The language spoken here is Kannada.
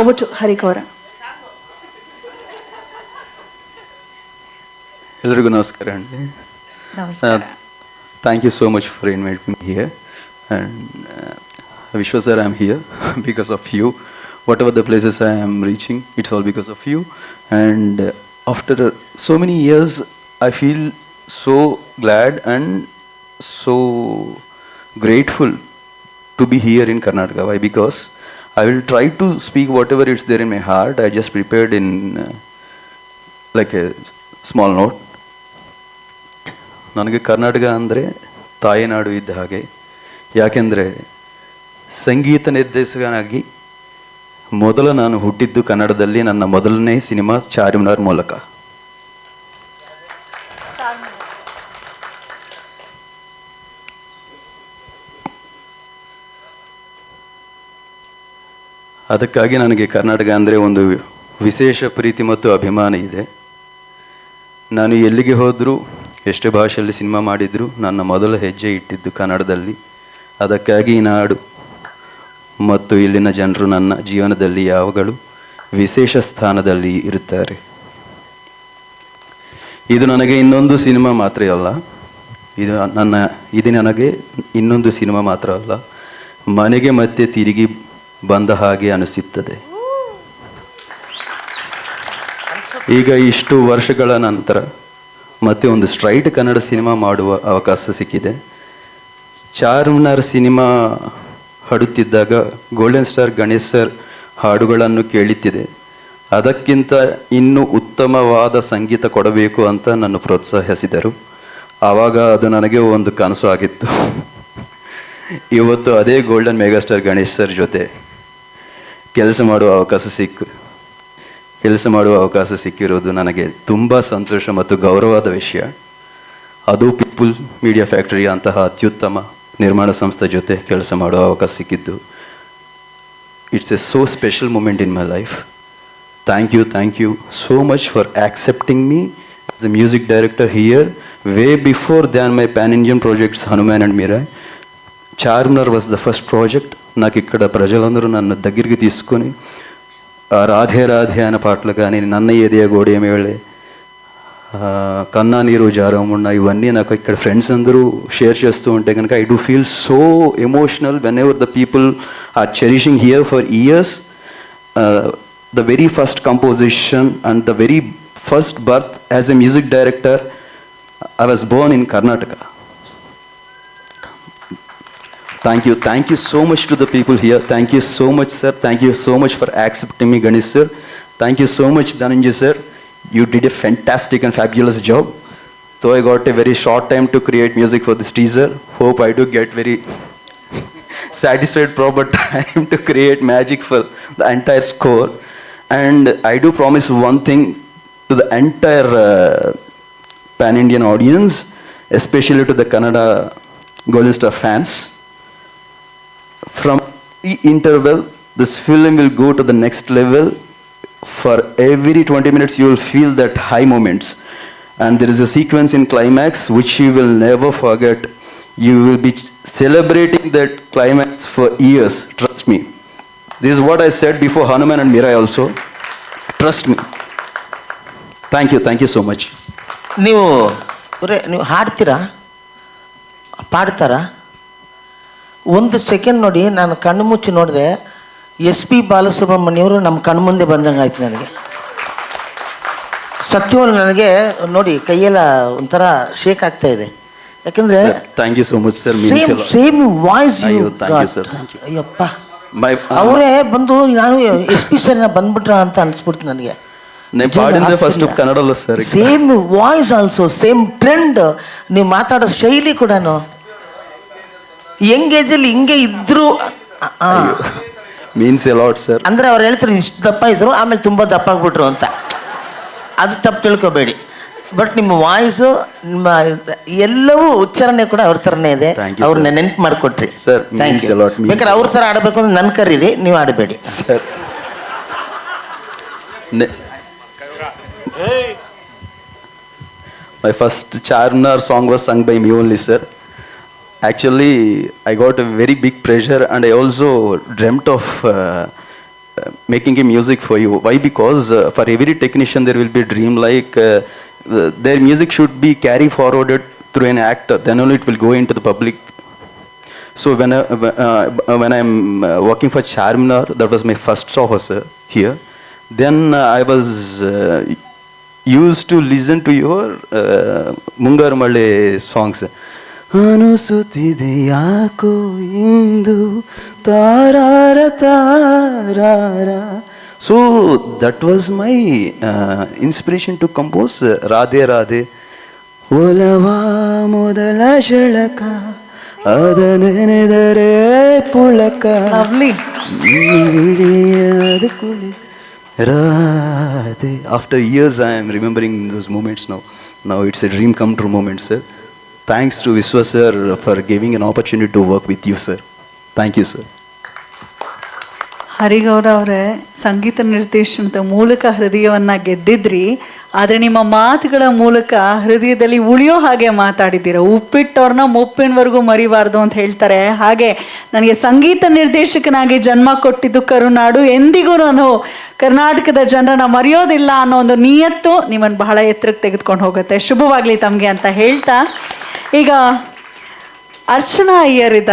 Over to Harikora. ಎಲ್ಲರಿಗೂ ನಮಸ್ಕಾರ ಅಂడి. ನಮಸ್ಕಾರ. Thank you so much for inviting me here. And Vishwa sir, I'm here because of you. Whatever the places I am reaching, it's all because of you. And after so many years, I feel so glad and so grateful to be here in Karnataka. Why? Because I will try to speak whatever is there in my heart. I just prepared in like a small note. ನನಗೆ ಕರ್ನಾಟಕ ಅಂದರೆ ತಾಯಿನಾಡು ಇದ್ದ ಹಾಗೆ. ಯಾಕೆಂದರೆ ಸಂಗೀತ ನಿರ್ದೇಶಕನಾಗಿ ನಾನು ಹುಟ್ಟಿದ್ದು ಕನ್ನಡದಲ್ಲಿ. ನನ್ನ ಮೊದಲನೇ ಸಿನಿಮಾ ಚಾರ್ಮಿನಾರ್ ಮೂಲಕ. ಅದಕ್ಕಾಗಿ ನನಗೆ ಕರ್ನಾಟಕ ಅಂದರೆ ಒಂದು ವಿಶೇಷ ಪ್ರೀತಿ ಮತ್ತು ಅಭಿಮಾನ ಇದೆ. ನಾನು ಎಲ್ಲಿಗೆ ಹೋದರೂ, ಎಷ್ಟೇ ಭಾಷೆಯಲ್ಲಿ ಸಿನಿಮಾ ಮಾಡಿದರೂ, ನನ್ನ ಮೊದಲ ಹೆಜ್ಜೆ ಇಟ್ಟಿದ್ದು ಕನ್ನಡದಲ್ಲಿ. ಅದಕ್ಕಾಗಿ ಈ ನಾಡು ಮತ್ತು ಇಲ್ಲಿನ ಜನರು ನನ್ನ ಜೀವನದಲ್ಲಿ ಯಾವಾಗಲೂ ವಿಶೇಷ ಸ್ಥಾನದಲ್ಲಿ ಇರುತ್ತಾರೆ. ಇದು ನನಗೆ ಇನ್ನೊಂದು ಸಿನಿಮಾ ಮಾತ್ರ ಅಲ್ಲ, ಇದು ನನಗೆ ಇನ್ನೊಂದು ಸಿನಿಮಾ ಮಾತ್ರ ಅಲ್ಲ, ಮನೆಗೆ ಮತ್ತೆ ತಿರುಗಿ ಬಂದ ಹಾಗೆ ಅನಿಸುತ್ತದೆ. ಈಗ ಇಷ್ಟು ವರ್ಷಗಳ ನಂತರ ಮತ್ತೆ ಒಂದು ಸ್ಟ್ರೈಟ್ ಕನ್ನಡ ಸಿನಿಮಾ ಮಾಡುವ ಅವಕಾಶ ಸಿಕ್ಕಿದೆ. ಚಾರ್ಮಿನಾರ್ ಸಿನಿಮಾ ಹಾಡುತ್ತಿದ್ದಾಗ ಗೋಲ್ಡನ್ ಸ್ಟಾರ್ ಗಣೇಶ್ ಸರ್ ಹಾಡುಗಳನ್ನು ಕೇಳುತ್ತಿದೆ. ಅದಕ್ಕಿಂತ ಇನ್ನೂ ಉತ್ತಮವಾದ ಸಂಗೀತ ಕೊಡಬೇಕು ಅಂತ ನನ್ನ ಪ್ರೋತ್ಸಾಹಿಸಿದರು. ಆವಾಗ ಅದು ನನಗೆ ಒಂದು ಕನಸು ಆಗಿತ್ತು. ಇವತ್ತು ಅದೇ ಗೋಲ್ಡನ್ ಮೆಗಾಸ್ಟಾರ್ ಗಣೇಶ್ ಸರ್ ಜೊತೆ ಕೆಲಸ ಮಾಡುವ ಅವಕಾಶ ಸಿಕ್ಕಿರೋದು ನನಗೆ ತುಂಬ ಸಂತೋಷ ಮತ್ತು ಗೌರವದ ವಿಷಯ. ಅದು ಪೀಪಲ್ ಮೀಡಿಯಾ ಫ್ಯಾಕ್ಟರಿ ಅಂತಹ ಅತ್ಯುತ್ತಮ ನಿರ್ಮಾಣ ಸಂಸ್ಥೆ ಜೊತೆ ಕೆಲಸ ಮಾಡುವ ಅವಕಾಶ ಸಿಕ್ಕಿದ್ದು. It's a so special moment in my life. Thank you so much for accepting me as a music director here way before than my pan Indian projects Hanuman and Mirai. Charminar was the first project. నాకు ఇక్కడ ప్రజలందరూ నన్ను దగ్గరికి తీసుకొని రాధే రాధే అనే పాటలు కానీ, నన్న ఏదియ గోడే మేళే, కన్నా నీరు జారమున్న, ఇవన్నీ నాకు ఇక్కడ ఫ్రెండ్స్ అందరూ షేర్ చేస్తూ ఉంటే కనుక I do feel so emotional whenever the people are cherishing here for years. The very first composition and the very first birth as a music director, I was born in Karnataka. Thank you so much to the people here. Thank you so much, sir. Thank you so much for accepting me, Ganesh sir. Thank you so much, Dhananjay sir. You did a fantastic and fabulous job. Though I got a very short time to create music for this teaser, hope I do get very satisfied proper time to create magic for the entire score. And I do promise one thing to the entire pan-Indian audience, especially to the Kannada Golden Star fans. From the interval, this film will go to the next level. For every 20 minutes, you will feel that high moments. And there is a sequence in climax which you will never forget. You will be celebrating that climax for years. Trust me. This is what I said before Hanuman and Mirai also. Trust me. Thank you so much. ನೀವು ಹಾಡ್ತೀರಾ, ಪಾಡ್ತಾರಾ? ಒಂದು ಸೆಕೆಂಡ್ ನೋಡಿ, ನಾನು ಕಣ್ಣು ಮುಚ್ಚಿ ನೋಡಿದೆ, SP ಬಾಲಸುಬ್ರಹ್ಮಣ್ಯವರು ನಮ್ಮ ಕಣ್ಣು ಮುಂದೆ ಬಂದಂಗೆ ಆಯ್ತು ನನಗೆ. ಸತ್ಯವನ್ನು ನನಗೆ ನೋಡಿ ಕೈಯೆಲ್ಲ ಒಂಥರ ಶೇಕ್ ಆಗ್ತಾ ಇದೆ. ಯಾಕಂದ್ರೆ thank you so much sir. Same voice. Ayyappa, ಅವರೇ ಬಂದು ನಾನು SP ಸರ್ ಬಂದ್ಬಿಟ್ರ ಅಂತ ಅನ್ಸ್ಬಿಡ್ತು ನನಗೆ. Same voice also, same trend, ನೀವು ಮಾತಾಡೋ ಶೈಲಿ ಕೂಡ ಯಂಗ್ ಏಜಲ್ಲಿ ಹಿಂಗೆ ಇದ್ರು ಮೀನ್ಸ್ ಎ ಲಾಟ್ ಸರ್. ಅಂದ್ರೆ ಅವ್ರು ಹೇಳ್ತಾರೆ ಇಷ್ಟು ದಪ್ಪ ಇದ್ರು ಆಮೇಲೆ ತುಂಬಾ ದಪ್ಪ ಆಗ್ಬಿಟ್ರು ಅಂತ. ಅದು ತಪ್ಪು ತಿಳ್ಕೊಬೇಡಿ. ಬಟ್ ನಿಮ್ಮ ವಾಯ್ಸು, ನಿಮ್ಮ ಎಲ್ಲವೂ ಉಚ್ಚಾರಣೆ ಕೂಡ ಅವ್ರ ಥರನೇ ಇದೆ. ಅವ್ರನ್ನ ನೆನ್ಪು ಮಾಡಿಕೊಟ್ರಿ ಸರ್. ಬೇಕಾದ್ರೆ ಅವ್ರ ಥರ ಆಡಬೇಕು ಅಂದ್ರೆ ನನ್ನ ಕರೀರಿ, ನೀವು ಆಡಬೇಡಿ sir. My first Charminar song was sung by me only, sir. Actually, I got a very big pressure and I also dreamt of making a music for you. Why? Because for every technician there will be a dream like their music should be carry forwarded through an actor, then only it will go into the public. So when I'm working for Charminar, that was my first officer here. Then I was used to listen to your Mungaru Male songs. ಅನುಸುತ್ತಿದೆ ಯಾಕೋ ಇಂದು ತಾರಾರ ತಾರಾರ. So that was my inspiration to compose Radhe Radhe. ಒಲವ ಮೊದಲ ಶಳಕ ಅದ ನೆನೆದರೆ ಪುಳಕ ಲವ್ಲಿ. ಹಿಡಿಯದ ಕುಳಿ Radhe. After years I am remembering those moments now. Now it's a dream come true moment, sir. Thanks to Viswa sir for giving an opportunity to work with you, sir. Thank you, sir. ಹರಿಗೌರ ಅವರೇ, ಸಂಗೀತ ನಿರ್ದೇಶನದ ಮೂಲಕ ಹೃದಯವನ್ನು ಗೆದ್ದಿದ್ರಿ, ಆದರೆ ನಿಮ್ಮ ಮಾತುಗಳ ಮೂಲಕ ಹೃದಯದಲ್ಲಿ ಉಳಿಯೋ ಹಾಗೆ ಮಾತಾಡಿದ್ದೀರ. ಉಪ್ಪಿಟ್ಟವ್ರನ್ನ ಮುಪ್ಪಿನವರೆಗೂ ಮರಿಬಾರ್ದು ಅಂತ ಹೇಳ್ತಾರೆ. ಹಾಗೆ ನನಗೆ ಸಂಗೀತ ನಿರ್ದೇಶಕನಾಗಿ ಜನ್ಮ ಕೊಟ್ಟಿದ್ದು ಕರುನಾಡು, ಎಂದಿಗೂ ನಾನು ಕರ್ನಾಟಕದ ಜನರನ್ನ ಮರೆಯೋದಿಲ್ಲ ಅನ್ನೋ ಒಂದು ನಿಯತ್ತು ನಿಮ್ಮನ್ನು ಬಹಳ ಎತ್ತರಕ್ಕೆ ತೆಗೆದುಕೊಂಡು ಹೋಗುತ್ತೆ. ಶುಭವಾಗಲಿ ತಮಗೆ ಅಂತ ಹೇಳ್ತಾ, ಈಗ ಅರ್ಚನಾ ಅಯ್ಯರ್ ಇದ್ದಾರೆ.